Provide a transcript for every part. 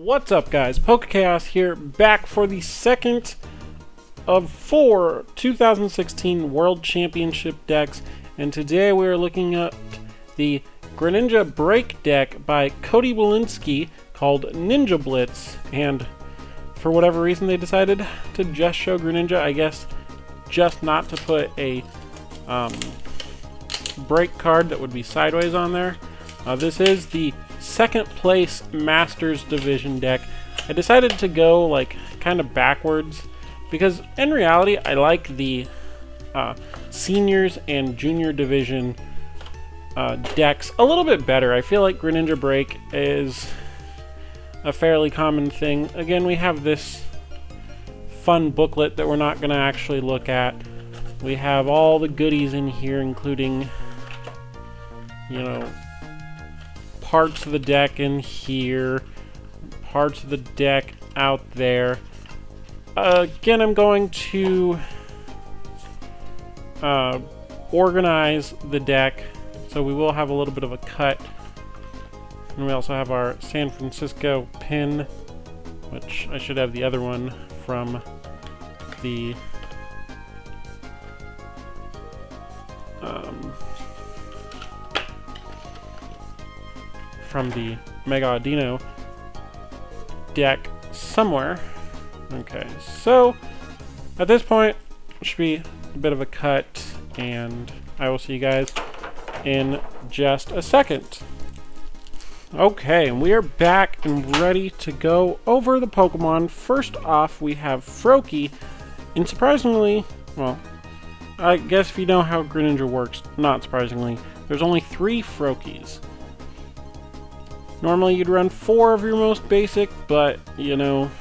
What's up, guys? PokéKaos here, back for the second of 4 2016 World Championship decks, and today we are looking at the Greninja BREAK deck by Cody Walensky called Ninja Blitz, and for whatever reason they decided to just show Greninja, I guess just not to put a break card that would be sideways on there. This is the second place Masters Division deck. I decided to go like kind of backwards because in reality I like the Seniors and Junior Division decks a little bit better. I feel like Greninja BREAK is a fairly common thing. Again, we have this fun booklet that we're not going to actually look at. We have all the goodies in here, including, you know, parts of the deck in here, parts of the deck out there. Again, I'm going to organize the deck, so we will have a little bit of a cut. And we also have our San Francisco pin, which I should have the other one from the Mega Audino deck somewhere. Okay, so at this point it should be a bit of a cut, and I will see you guys in just a second. Okay, and we are back and ready to go over the Pokemon. First off, we have Froakie, and surprisingly, well, I guess if you know how Greninja works, not surprisingly, there's only 3 Froakies. Normally you'd run 4 of your most basic, but, you know,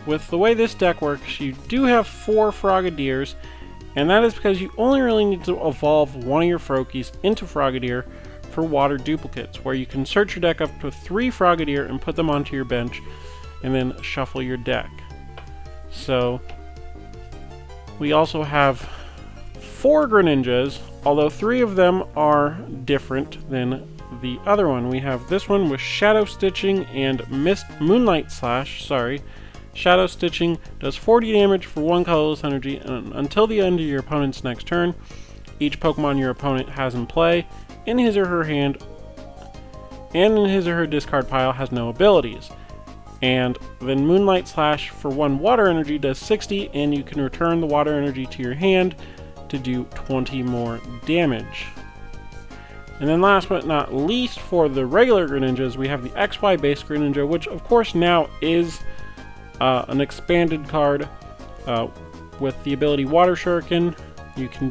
with the way this deck works, you do have 4 Frogadiers, and that is because you only really need to evolve one of your Froakies into Frogadier for water duplicates, where you can search your deck up to 3 Frogadier and put them onto your bench, and then shuffle your deck. So, we also have 4 Greninjas, although 3 of them are different than the other one. We have this one with Shadow Stitching and Moonlight Slash. Shadow Stitching does 40 damage for 1 colorless energy until the end of your opponent's next turn. Each Pokemon your opponent has in play, in his or her hand, and in his or her discard pile has no abilities. And then Moonlight Slash for 1 water energy does 60, and you can return the water energy to your hand to do 20 more damage. And then last but not least, for the regular Greninjas, we have the XY based Greninja, which of course now is an expanded card with the ability Water Shuriken. You can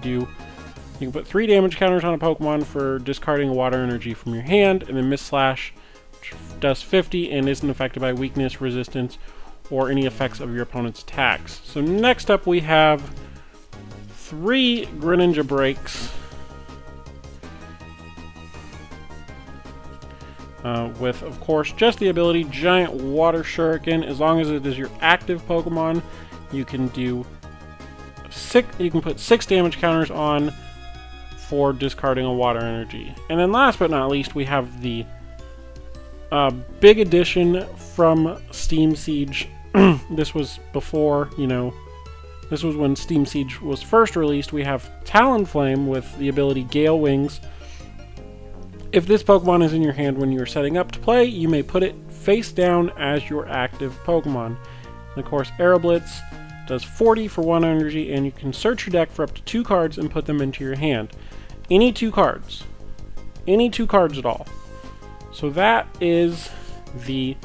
put 3 damage counters on a Pokemon for discarding a water energy from your hand, and then Mist Slash, which does 50 and isn't affected by weakness, resistance, or any effects of your opponent's attacks. So next up we have 3 Greninja BREAKs. With, of course, just the ability Giant Water Shuriken. As long as it is your active Pokemon, you can do you can put 6 damage counters on for discarding a water energy. And then last but not least, we have the big addition from Steam Siege. This was before, you know, this was when Steam Siege was first released. We have Talonflame with the ability Gale Wings. If this Pokemon is in your hand when you are setting up to play, you may put it face down as your active Pokemon. And of course, Aeroblitz does 40 for 1 energy, and you can search your deck for up to 2 cards and put them into your hand. Any 2 cards. Any 2 cards at all. So that is it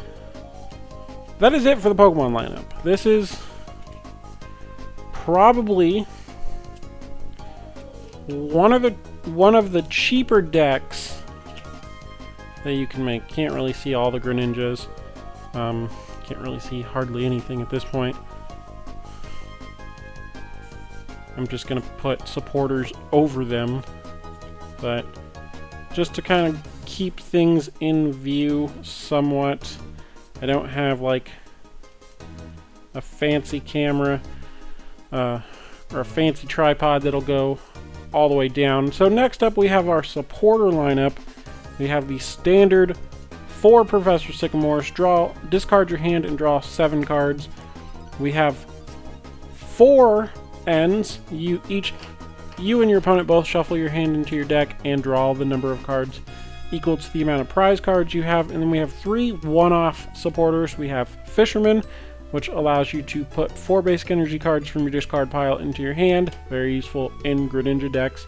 for the Pokemon lineup. This is probably one of the cheaper decks that you can make. Can't really see all the Greninjas. Can't really see hardly anything at this point. I'm just gonna put supporters over them, but just to kind of keep things in view somewhat. I don't have like a fancy camera or a fancy tripod that'll go all the way down. So next up we have our supporter lineup. We have the standard 4 Professor Sycamores. Discard your hand and draw 7 cards. We have 4 ends. You and your opponent both shuffle your hand into your deck and draw the number of cards equal to the amount of prize cards you have. And then we have 3 one-off supporters. We have Fisherman, which allows you to put 4 basic energy cards from your discard pile into your hand. Very useful in Greninja decks.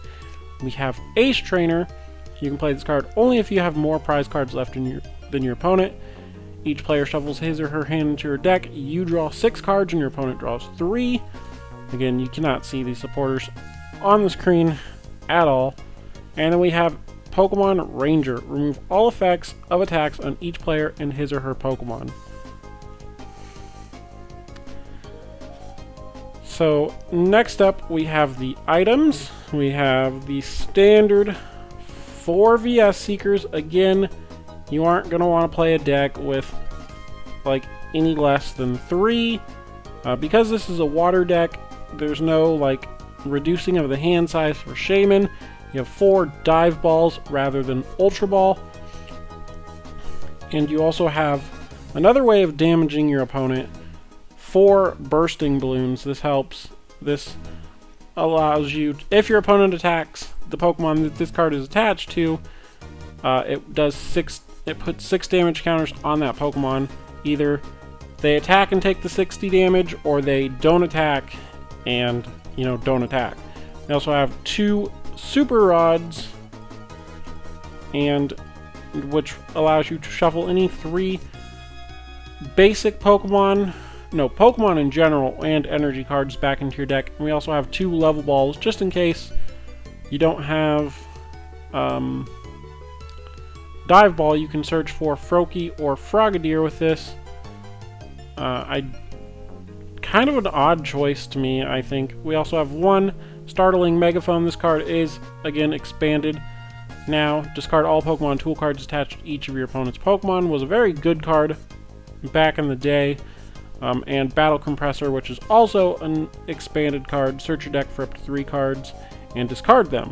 We have Ace Trainer. You can play this card only if you have more prize cards left than your opponent. Each player shuffles his or her hand into your deck. You draw 6 cards and your opponent draws 3. Again, you cannot see these supporters on the screen at all. And then we have Pokemon Ranger. Remove all effects of attacks on each player and his or her Pokemon. So next up we have the items. We have the standard 4 VS Seekers. Again, you aren't going to want to play a deck with like any less than 3. Because this is a water deck, there's no like reducing of the hand size for Shaman. You have 4 Dive Balls rather than Ultra Ball. And you also have another way of damaging your opponent. 4 Bursting Balloons. This helps. This allows you, if your opponent attacks the Pokemon that this card is attached to, it puts 6 damage counters on that Pokemon. Either they attack and take the 60 damage, or they don't attack and, don't attack. We also have 2 Super Rods, and which allows you to shuffle any 3 basic Pokemon in general and energy cards back into your deck. And we also have 2 Level Balls, just in case you don't have Dive Ball. You can search for Froakie or Frogadier with this. Kind of an odd choice to me, I think. We also have 1 Startling Megaphone. This card is, again, expanded. Now, discard all Pokemon tool cards attached to each of your opponent's Pokemon. Was a very good card back in the day. And Battle Compressor, which is also an expanded card. Search your deck for up to 3 cards and discard them,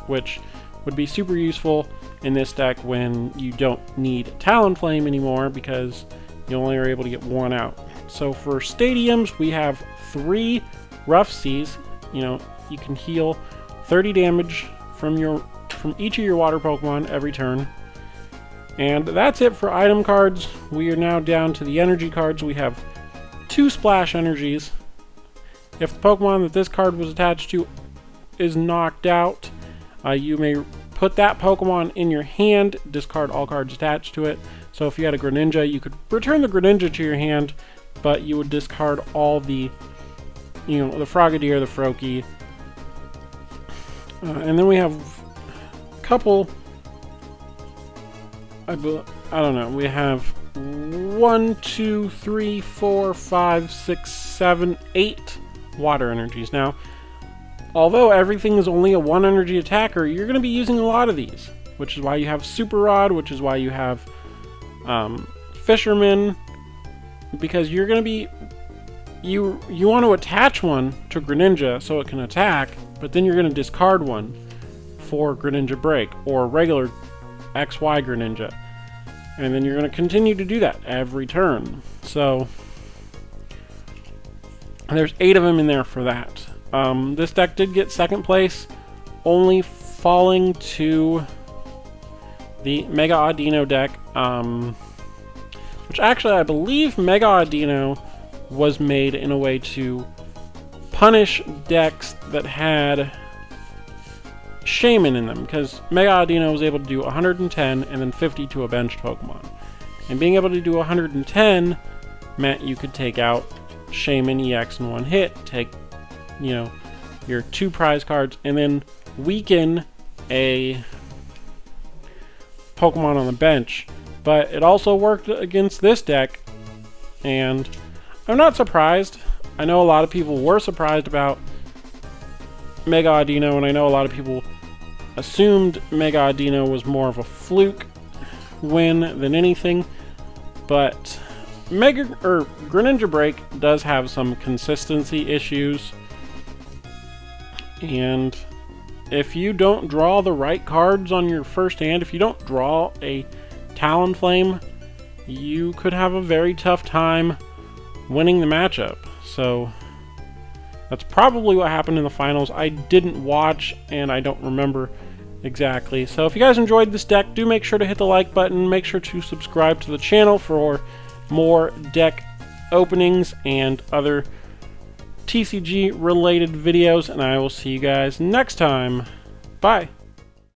which would be super useful in this deck when you don't need Talonflame anymore because you only are able to get 1 out. So for stadiums, we have 3 Rough Seas. You can heal 30 damage from each of your water Pokemon every turn. And that's it for item cards. We are now down to the energy cards. We have 2 Splash Energies. If the Pokemon that this card was attached to is knocked out, you may put that Pokemon in your hand, discard all cards attached to it. So if you had a Greninja, you could return the Greninja to your hand, but you would discard all the, the Frogadier, the Froakie. And then we have a couple, I don't know, we have 1, 2, 3, 4, 5, 6, 7, 8 water energies. Now, although everything is only a 1 energy attacker, you're going to be using a lot of these, which is why you have Super Rod, which is why you have Fisherman, because you're going to be, you want to attach one to Greninja so it can attack, but then you're going to discard one for Greninja Break or regular XY Greninja, and then you're going to continue to do that every turn. So there's 8 of them in there for that. This deck did get 2nd place, only falling to the Mega Audino deck, which actually I believe Mega Audino was made in a way to punish decks that had Shaman in them, because Mega Audino was able to do 110 and then 50 to a benched Pokemon. And being able to do 110 meant you could take out Shaman EX in 1 hit, take, your 2 prize cards, and then weaken a Pokemon on the bench. But it also worked against this deck, and I'm not surprised. I know a lot of people were surprised about Mega Audino, and I know a lot of people assumed Mega Audino was more of a fluke win than anything, but Greninja Break does have some consistency issues, and if you don't draw the right cards on your first hand, if you don't draw a Talonflame, you could have a very tough time winning the matchup. So that's probably what happened in the finals. I didn't watch and I don't remember exactly. So if you guys enjoyed this deck, do make sure to hit the like button. Make sure to subscribe to the channel for more deck openings and other TCG related videos, and I will see you guys next time. Bye.